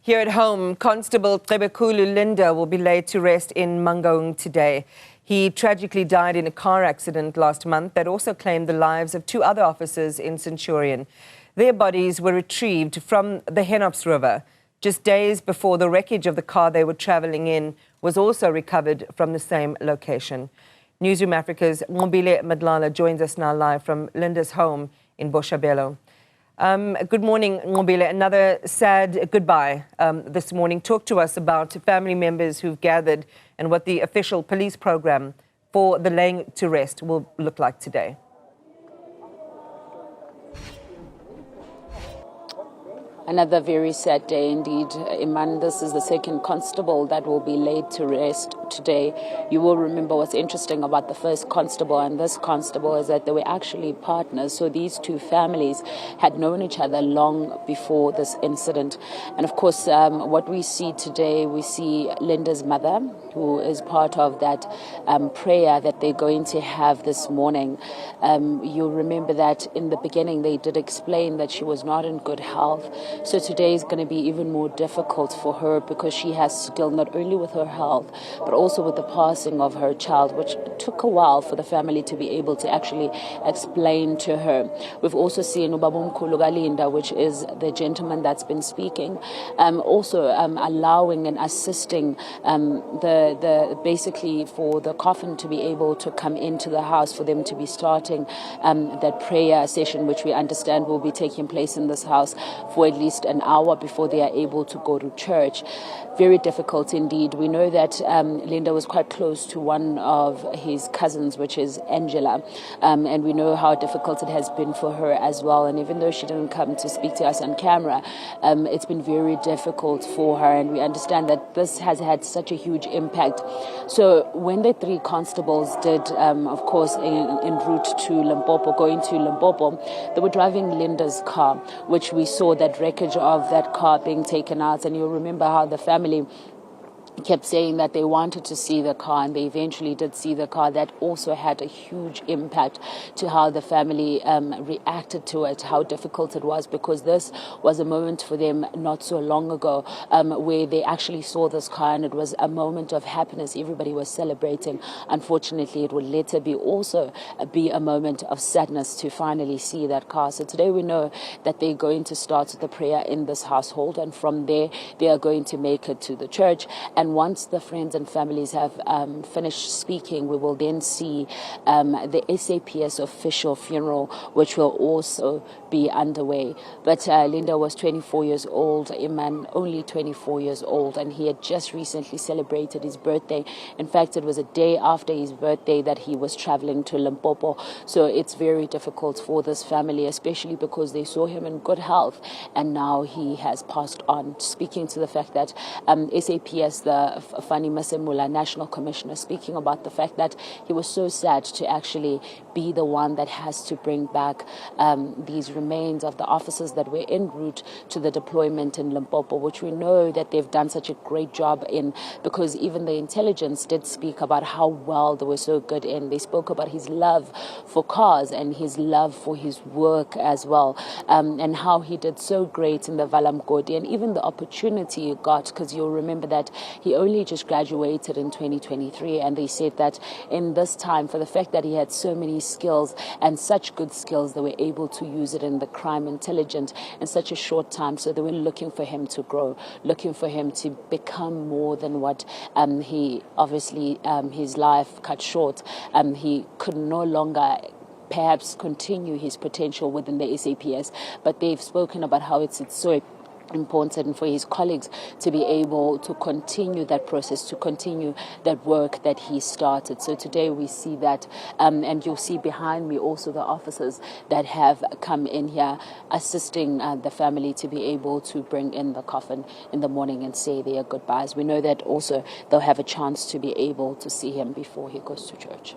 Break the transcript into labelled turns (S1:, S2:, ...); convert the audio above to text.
S1: Here at home, Constable Cebekhulu Linda will be laid to rest in Mangaung today. He tragically died in a car accident last month that also claimed the lives of two other officers in Centurion. Their bodies were retrieved from the Hennops River just days before the wreckage of the car they were travelling in was also recovered from the same location. Newzroom Afrika's Nqobile Madlala joins us now live from Linda's home in Bochabelo. Good morning, Nqobile. Another sad goodbye this morning. Talk to us about family members who've gathered and what the official police program for the laying to rest will look like today.
S2: Another very sad day indeed. Iman, this is the second constable that will be laid to rest today. You will remember what's interesting about the first constable and this constable is that they were actually partners. So these two families had known each other long before this incident. And of course, what we see today, we see Linda's mother, who is part of that prayer that they're going to have this morning. You'll remember that in the beginning, they did explain that she was not in good health. So today is going to be even more difficult for her because she has to deal not only with her health, but also with the passing of her child, which took a while for the family to be able to actually explain to her. We've also seen Nqobile Linda, which is the gentleman that's been speaking, also allowing and assisting basically for the coffin to be able to come into the house, for them to be starting that prayer session, which we understand will be taking place in this house for at least an hour before they are able to go to church. Very difficult indeed. We know that Linda was quite close to one of his cousins, which is Angela, and we know how difficult it has been for her as well. And even though she didn't come to speak to us on camera, it's been very difficult for her, and we understand that this has had such a huge impact. So when the three constables did, of course, en route to Limpopo, going to Limpopo, they were driving Linda's car, which we saw that wreckage of that car being taken out. And you'll remember how the family kept saying that they wanted to see the car, and they eventually did see the car. That also had a huge impact to how the family reacted to it, how difficult it was, because this was a moment for them not so long ago where they actually saw this car and it was a moment of happiness. Everybody was celebrating. Unfortunately, it would later be also be a moment of sadness to finally see that car. So today we know that they're going to start the prayer in this household, and from there they are going to make it to the church. And once the friends and families have finished speaking, we will then see the SAPS official funeral, which will also be underway. But Linda was 24 years old, Iman only 24 years old, and he had just recently celebrated his birthday. In fact, it was a day after his birthday that he was traveling to Limpopo. So it's very difficult for this family, especially because they saw him in good health, and now he has passed on. Speaking to the fact that SAPS, the Fani Masemula, National Commissioner, speaking about the fact that he was so sad to actually be the one that has to bring back these remains of the officers that were en route to the deployment in Limpopo, which we know that they've done such a great job in, because even the intelligence did speak about how well they were so good in. They spoke about his love for cars and his love for his work as well, and how he did so great in the Valamgodi, and even the opportunity he got, because you'll remember that he only just graduated in 2023, and they said that in this time, for the fact that he had so many skills and such good skills, they were able to use it in the crime intelligence in such a short time. So they were looking for him to grow, looking for him to become more than what he obviously his life cut short. He could no longer perhaps continue his potential within the SAPS, but they've spoken about how it's so important for his colleagues to be able to continue that process, to continue that work that he started. So today we see that, and you'll see behind me also the officers that have come in here assisting the family to be able to bring in the coffin in the morning and say their goodbyes. We know that also they'll have a chance to be able to see him before he goes to church.